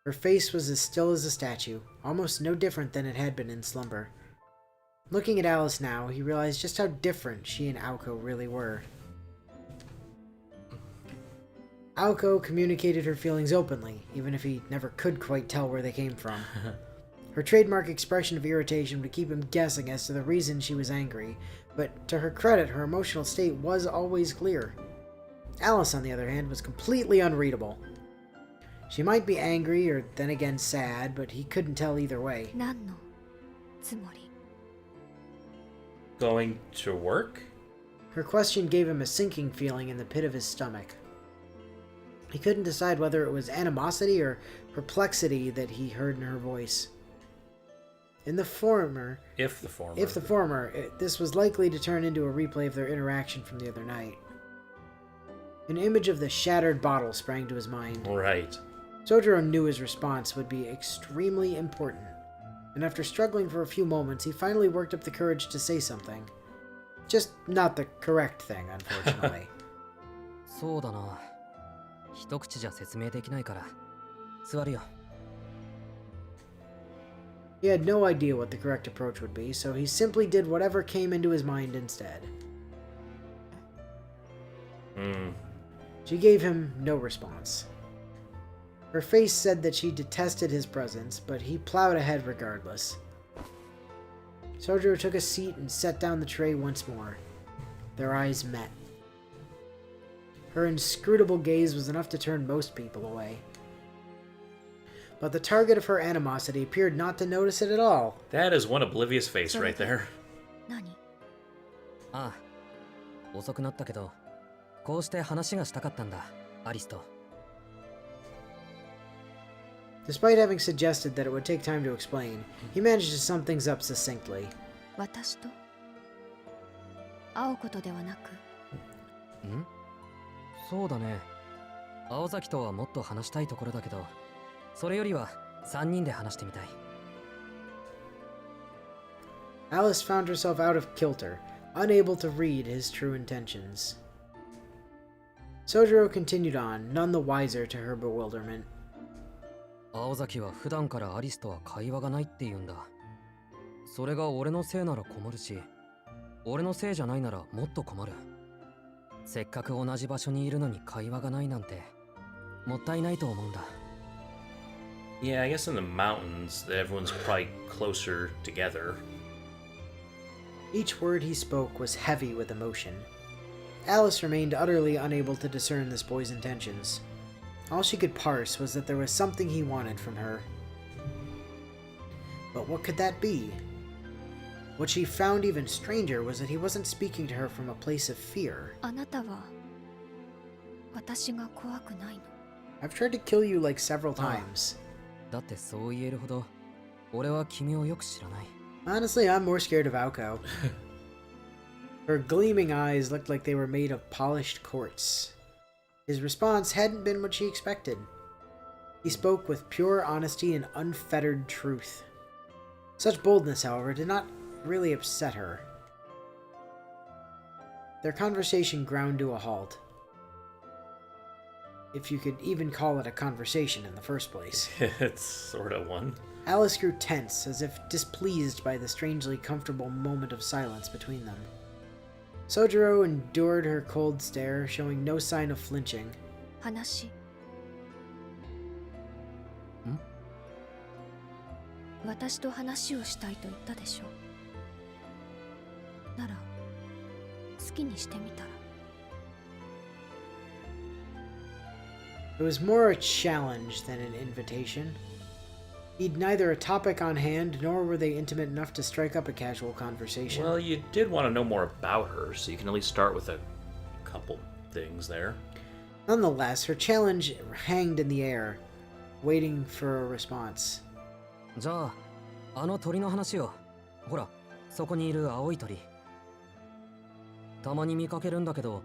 Her face was as still as a statue, almost no different than it had been in slumber. Looking at Alice now, he realized just how different she and Aoko really were. Aoko communicated her feelings openly, even if he never could quite tell where they came from. Her trademark expression of irritation would keep him guessing as to the reason she was angry, but to her credit, her emotional state was always clear. Alice, on the other hand, was completely unreadable. She might be angry or then again sad, but he couldn't tell either way. Going to work? Her question gave him a sinking feeling in the pit of his stomach. He couldn't decide whether it was animosity or perplexity that he heard in her voice. If the former, this was likely to turn into a replay of their interaction from the other night. An image of the shattered bottle sprang to his mind. Right. Soujuuro knew his response would be extremely important, and after struggling for a few moments, he finally worked up the courage to say something. Just not the correct thing, unfortunately. そうだな。一口じゃ説明できないから。座るよ。 He had no idea what the correct approach would be, so he simply did whatever came into his mind instead. She gave him no response. Her face said that she detested his presence, but he plowed ahead regardless. Soujuuro took a seat and set down the tray once more. Their eyes met. Her inscrutable gaze was enough to turn most people away. But the target of her animosity appeared not to notice it at all. That is one oblivious face right there. ああ、遅くなったけど、こうして話がしたかったんだ、アリスと。 Despite having suggested that it would take time to explain, he managed to sum things up succinctly. 私と青子とではなく。ん？そうだね。青崎とはもっと話したいところだけど、それよりは3人で話してみたい。Alice found herself out of kilter, unable to read his true intentions. Soujuuro continued on, none the wiser to her bewilderment. 青崎は普段からアリスとは会話がないって言うんだ。それが俺のせいなら困るし、俺のせいじゃないならもっと困る。せっかく同じ場所にいるのに会話がないなんて、もったいないと思うんだ。Yeah, I guess in the mountains, everyone's probably closer together. Each word he spoke was heavy with emotion. Alice remained utterly unable to discern this boy's intentions. All she could parse was that there was something he wanted from her. But what could that be? What she found even stranger was that he wasn't speaking to her from a place of fear. あなたは私が怖くないの。 I've tried to kill you like several times. だってそう言えるほど、俺は君をよく知らない。 Honestly, I'm more scared of Aoko. Her gleaming eyes looked like they were made of polished quartz. His response hadn't been what she expected. He spoke with pure honesty and unfettered truth. Such boldness, however, did not really upset her. Their conversation ground to a halt. If you could even call it a conversation in the first place. It's sort of one. Alice grew tense, as if displeased by the strangely comfortable moment of silence between them. Soujuuro endured her cold stare, showing no sign of flinching. 話。私と話をしたいと言ったでしょ。なら、好きにしてみたら。It was more a challenge than an invitation. He'd neither a topic on hand, nor were they intimate enough to strike up a casual conversation. Well, you did want to know more about her, so you can at least start with a couple things there. Nonetheless, her challenge hanged in the air, waiting for a response. じゃあ、あの鳥の話を。ほら、そこにいる青い鳥。たまに見かけるんだけど、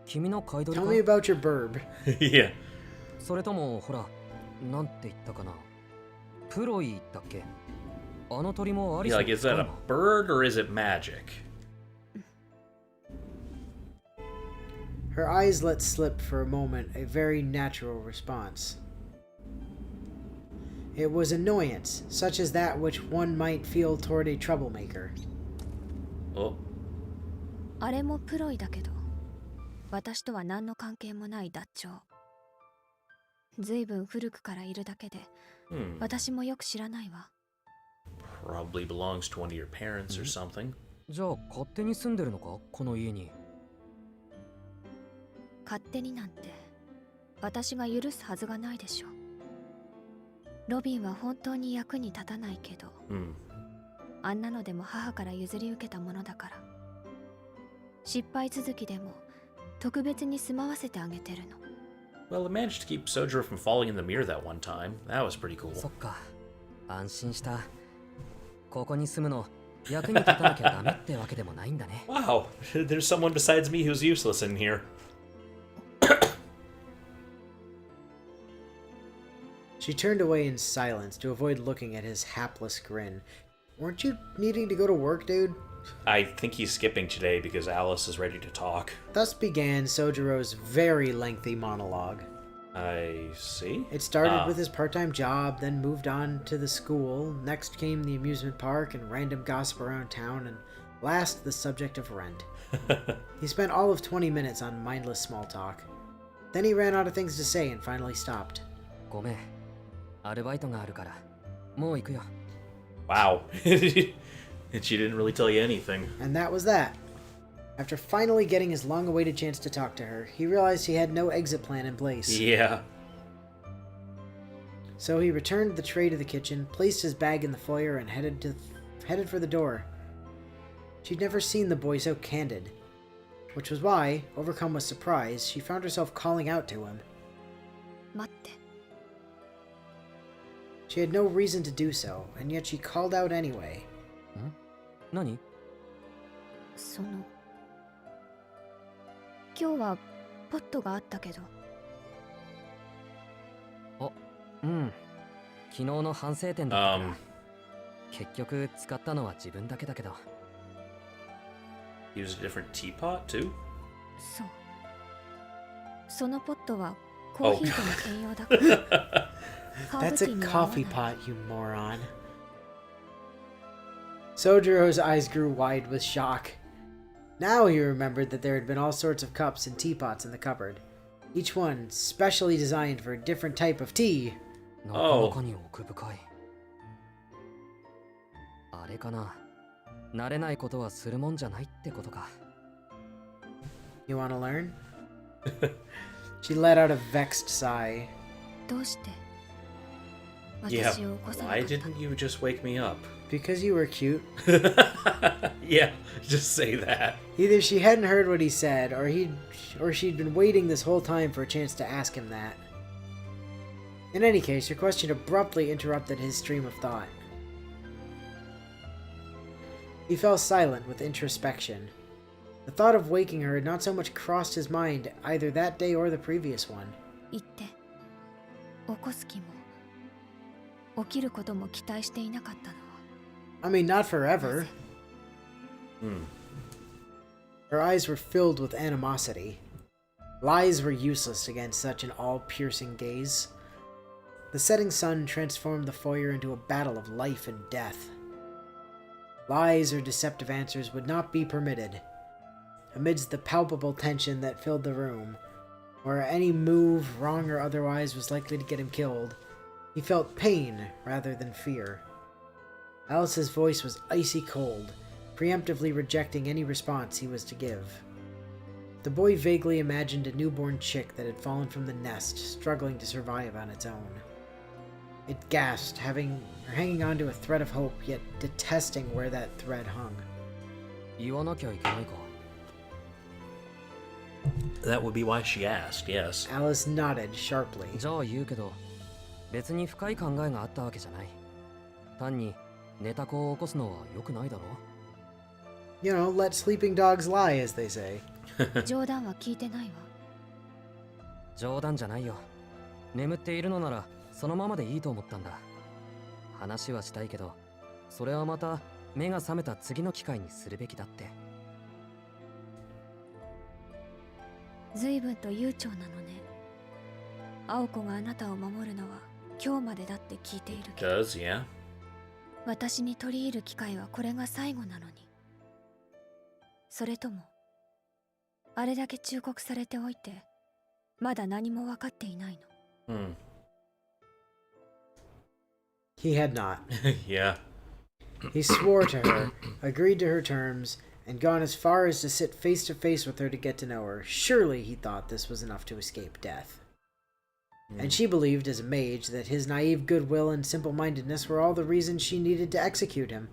君の飼い鳥か？ Tell me about your burb. Yeah. それとも、ほら、なんて言ったかな。プロイだっけ？あの鳥もアリス Yeah, の like, is that a bird or is it magic? Her eyes let slip for a moment a very natural response. It was annoyance, such as that which one might feel toward a troublemaker. Oh, あれもプロイだけど、私とは何の関係もない脱腸。ずいぶん古くからいるだけで、私もよく知らないわ。probably belongs to one of your parents or something. じゃあ勝手に住んでるのか、この家に。勝手になんて、私が許すはずがないでしょ。ロビンは本当に役に立たないけど、あんなのでも母から譲り受けたものだから。失敗続きでも特別に住まわせてあげてるの。Well, it managed to keep Soujuuro from falling in the mirror that one time. That was pretty cool. そっか、安心した。ここに住むの役に立たなきゃダメってわけでもないんだね。Wow, there's someone besides me who's useless in here. She turned away in silence to avoid looking at his hapless grin. Weren't you needing to go to work, dude? I think he's skipping today because Alice is ready to talk. Thus began Soujuro's very lengthy monologue. I see. It started with his part-time job, then moved on to the school. Next came the amusement park and random gossip around town, and last the subject of rent. He spent all of 20 minutes on mindless small talk. Then he ran out of things to say and finally stopped. ごめん、アルバイトがあるから、もう行くよ。Wow. And she didn't really tell you anything. And that was that. After finally getting his long-awaited chance to talk to her, he realized he had no exit plan in place. Yeah. So he returned the tray to the kitchen, placed his bag in the foyer, and headed for the door. She'd never seen the boy so candid, which was why, overcome with surprise, she found herself calling out to him. 待って。She had no reason to do so, and yet she called out anyway. 何？その、今日はポットがあったけど。あ、うん。昨日の反省点だったから。結局使ったのは自分だけだけど。Use a different teapot too? そう。そのポットはコーヒーとの兼用だから。That's a coffee pot, you moron. Soujuro's eyes grew wide with shock. Now he remembered that there had been all sorts of cups and teapots in the cupboard, each one specially designed for a different type of tea. なかなかに奥深い。あれかな。慣れないことはするもんじゃないってことか。You want to learn? She let out a vexed sigh. どうして Yeah, 私を起こさなか why ったの didn't you just wake me up? Because you were cute. Yeah, just say that. Either she hadn't heard what he said, or she'd been waiting this whole time for a chance to ask him that. In any case, her question abruptly interrupted his stream of thought. He fell silent with introspection. The thought of waking her had not so much crossed his mind either that day or the previous one. 言って。起こす気も起きることも期待していなかったのは。I mean, not forever. Her eyes were filled with animosity. Lies were useless against such an all-piercing gaze. The setting sun transformed the foyer into a battle of life and death. Lies or deceptive answers would not be permitted. Amidst the palpable tension that filled the room, where any move, wrong or otherwise, was likely to get him killed, he felt pain rather than fear. Alice's voice was icy cold, preemptively rejecting any response he was to give. The boy vaguely imagined a newborn chick that had fallen from the nest, struggling to survive on its own. It gasped, hanging onto a thread of hope, yet detesting where that thread hung. 言わなきゃいけないか。That would be why she asked, yes. Alice nodded sharply. じゃあ言うけど、別に深い考えがあったわけじゃない。単に寝た子を起こすのは良くないだろ。You know, let sleeping dogs lie, as they say. 冗談は聞いてないわ。冗談じゃないよ。眠っているのならそのままでいいと思ったんだ。話はしたいけど、それはまた目が覚めた次の機会にするべきだって。随分と悠長なのね。青子があなたを守るのは今日までだって聞いているけど、 Does, yeah. 私に取り入る機会はこれが最後なのに。それともあれだけ忠告されておいてまだ何も分かっていないの？ He had not. Yeah. He swore to her, agreed to her terms, and gone as far as to sit face to face with her to get to know her. Surely he thought this was enough to escape death. And she believed, as a mage, that his naive goodwill and simple-mindedness were all the reason she needed to execute him.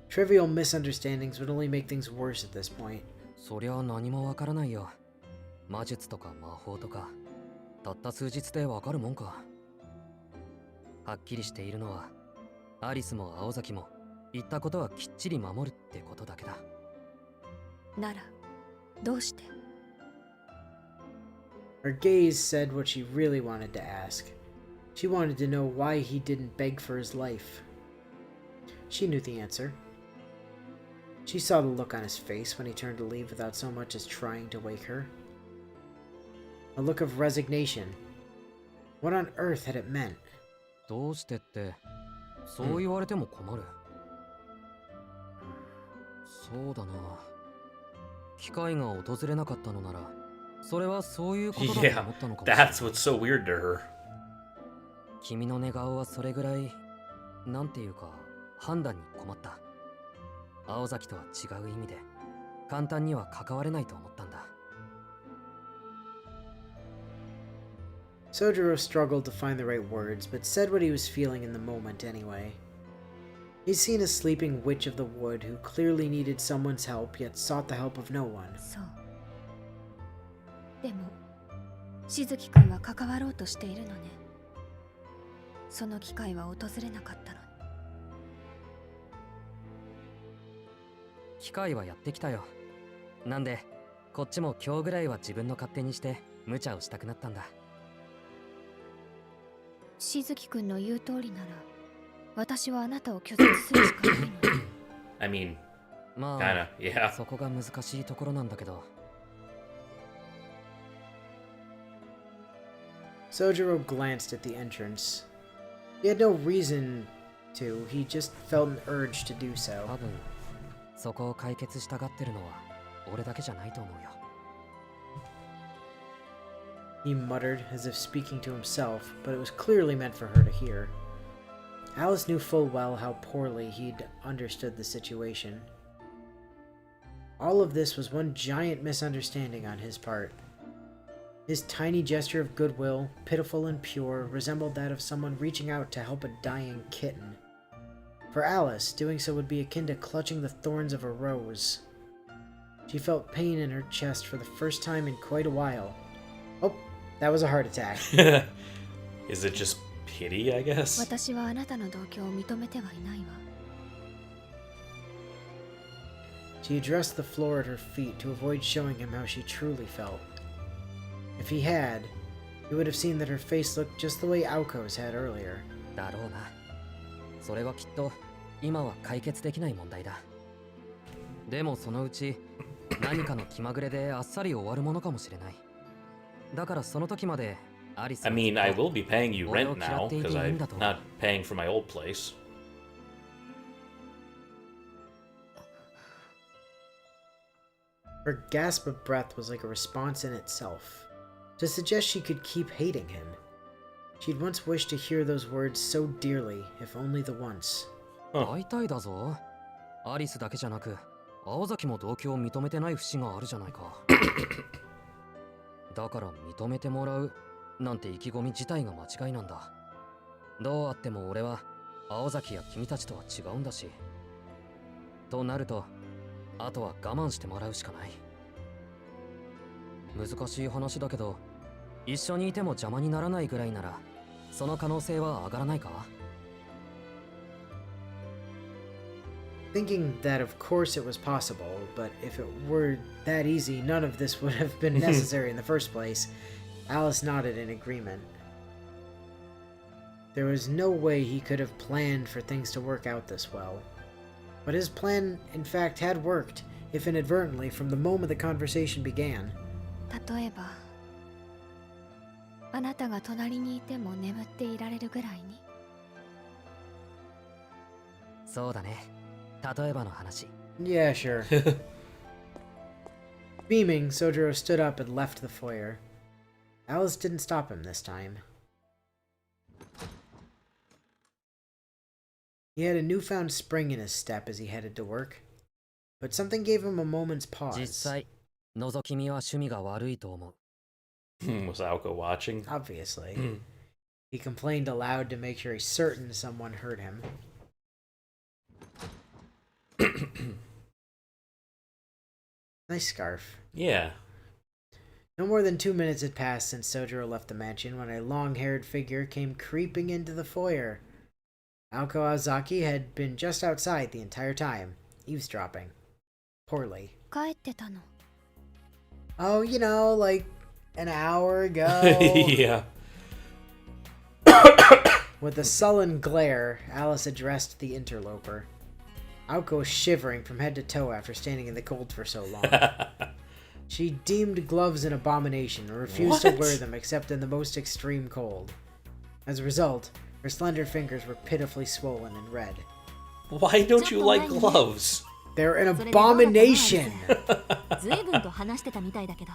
Trivial misunderstandings would only make things worse at this point. そりゃ何もわからないよ。魔術とか魔法とか、たった数日でわかるもんか。はっきりしているのは、アリスも青崎も言ったことはきっちり守るってことだけだ。ならどうして？ Her gaze said what she really wanted to ask. She wanted to know why he didn't beg for his life. She knew the answer. She saw the look on his face when he turned to leave without so much as trying to wake her. A look of resignation. What on earth had it meant? どうしてって、そう言われても困る。そうだな。機会が訪れなかったのなら、それはそういうことだと思ったのかもしれない。 That's what's so weird to her. 君の寝顔はそれぐらい、なんていうか、判断に困った。青崎とは違う意味で、簡単には関われないと思ったんだ。Soujuuro struggled to find the right words, but said what he was feeling in the moment anyway. He'd seen a sleeping witch of the wood who clearly needed someone's help, yet sought the help of no one. そう。でも、しずきくんは関わろうとしているのね。その機会は訪れなかったのに。機会はやってきたよ。なんで、こっちも今日ぐらいは自分の勝手にして無茶をしたくなったんだ。しずきくんの言う通りなら、私はあなたを拒絶するしかないのに。I mean, ま kinda, あ、 yeah. そこが難しいところなんだけど。Soujuuro glanced at the entrance. He had no reason to, he just felt an urge to do so. 多分、そこを解決したがってるのは俺だけじゃないと思うよ。He muttered, as if speaking to himself, but it was clearly meant for her to hear. Alice knew full well how poorly he'd understood the situation. All of this was one giant misunderstanding on his part. His tiny gesture of goodwill, pitiful and pure, resembled that of someone reaching out to help a dying kitten. For Alice, doing so would be akin to clutching the thorns of a rose. She felt pain in her chest for the first time in quite a while. Oh, that was a heart attack. Is it just pity, I guess? 私はあなたの同居を認めてはいないわ。She addressed the floor at her feet to avoid showing him how she truly felt. If he had, he would have seen that her face looked just the way Aoko's had earlier. だろうな。それはきっと今は解決できない問題だ。でもそのうち何かの気まぐれであっさり終わるものかもしれない。だからその時までアリス I mean, I will be paying you rent now, because 俺を嫌っていていいん I'm だと。 not paying for my old place. Her gasp of breath was like a response in itself, to suggest she could keep hating him. She'd once wished to hear those words so dearly, if only the once. 大体だぞ。アリスだけじゃなく、青崎も同居を認めてない節があるじゃないか。だから認めてもらうなんて意気込み自体が間違いなんだ。どうあっても俺は青崎や君たちとは違うんだし。となると、あとは我慢してもらうしかない。難しい話だけど、一緒にいても邪魔にならないぐらいなら、その可能性は上がらないかThinking that of course it was possible, but if it were that easy, none of this would have been necessary in the first place, Alice nodded in agreement. There was no way he could have planned for things to work out this well. But his plan, in fact, had worked, if inadvertently, from the moment the conversation began. 例えばあなたが隣にいても眠っていられるぐらいに。そうだね。例えばの話。Yeah, sure. Beaming, Soujuuro stood up and left the foyer. Alice didn't stop him this time. He had a newfound spring in his step as he headed to work, but something gave him a moment's 実 pause. 際、覗き見は趣味が悪いと思う。Was Aoko watching? Obviously. He complained aloud to make sure he's certain someone heard him. Nice scarf. Yeah. No more than 2 minutes had passed since Soujuuro left the mansion when a long-haired figure came creeping into the foyer. Aoko Aozaki had been just outside the entire time, eavesdropping. Poorly. 帰ってたの。 Oh, you know, like an hour ago. Yeah. With a sullen glare, Alice addressed the interloper. Aoko was shivering from head to toe after standing in the cold for so long. She deemed gloves an abomination and refused to wear them except in the most extreme cold. As a result, her slender fingers were pitifully swollen and red. Why don't you like gloves? They're an abomination! 随分と話してたみたいだけど。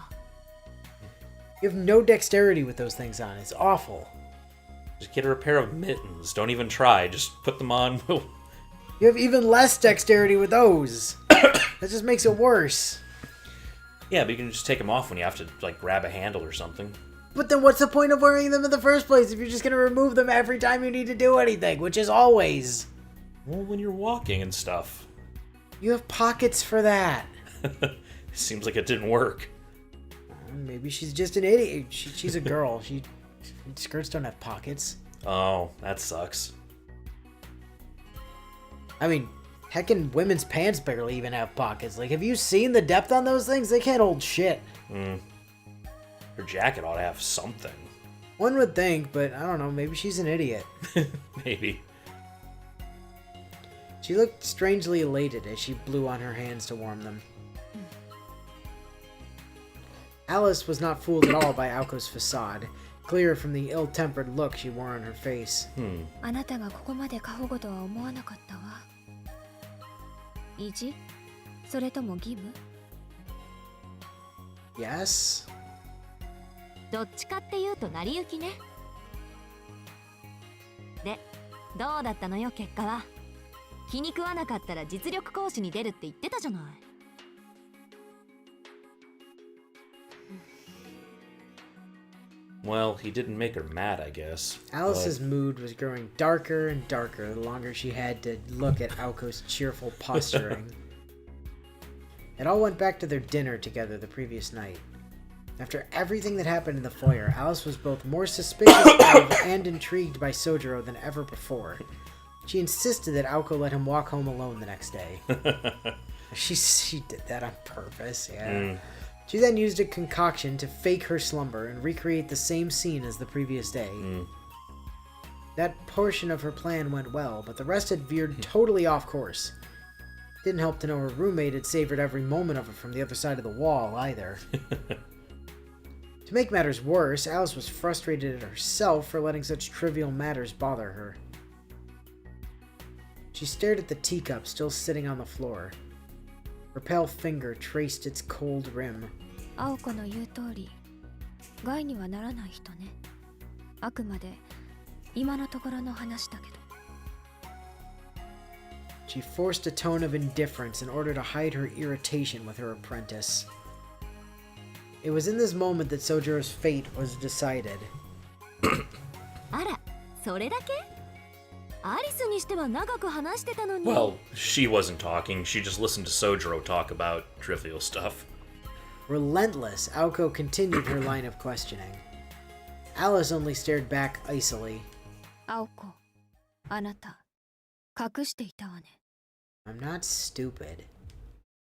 You have no dexterity with those things on. It's awful. Just get her a pair of mittens. Don't even try. Just put them on. You have even less dexterity with those. That just makes it worse. Yeah, but you can just take them off when you have to, like, grab a handle or something. But then what's the point of wearing them in the first place if you're just going to remove them every time you need to do anything, which is always? Well, when you're walking and stuff. You have pockets for that. Seems like it didn't work. Maybe she's just an idiot. She's a girl. Skirts don't have pockets. Oh, that sucks. I mean, heckin' women's pants barely even have pockets. Like, have you seen the depth on those things? They can't hold shit. Her jacket ought to have something. One would think, but I don't know. Maybe she's an idiot. Maybe. She looked strangely elated as she blew on her hands to warm them. Alice was not fooled at all by Aoko's facade, clear from the ill-tempered look she wore on her face. あなたがここまで過保護とは思わなかったわ。意地？それとも義務？ Yes? どっちかっていうと成り行きね。で、どうだったのよ結果は。気に食わなかったら実力行使に出るって言ってたじゃない。Well, he didn't make her mad, I guess. Alice's mood was growing darker and darker the longer she had to look at Aoko's cheerful posturing. It all went back to their dinner together the previous night. After everything that happened in the foyer, Alice was both more suspicious of and intrigued by Soujuuro than ever before. She insisted that Aoko let him walk home alone the next day. She did that on purpose, yeah. She then used a concoction to fake her slumber and recreate the same scene as the previous day. That portion of her plan went well, but the rest had veered totally off course. Didn't help to know her roommate had savored every moment of it from the other side of the wall, either. To make matters worse, Alice was frustrated at herself for letting such trivial matters bother her. She stared at the teacup still sitting on the floor. Her pale finger traced its cold rim. 青子の言う通り、害にはならない人ね。あくまで今のところの話だけど。She forced a tone of indifference in order to hide her irritation with her apprentice. It was in this moment that Soujuuro's fate was decided. あら、それだけ？アリスにしては長く話してたのに。Well, she wasn't talking. She just listened to Soujuuro talk about trivial stuff. Relentless, Aoko continued her line of questioning. Alice only stared back icily. 青子、あなた、隠していたわね。I'm not stupid.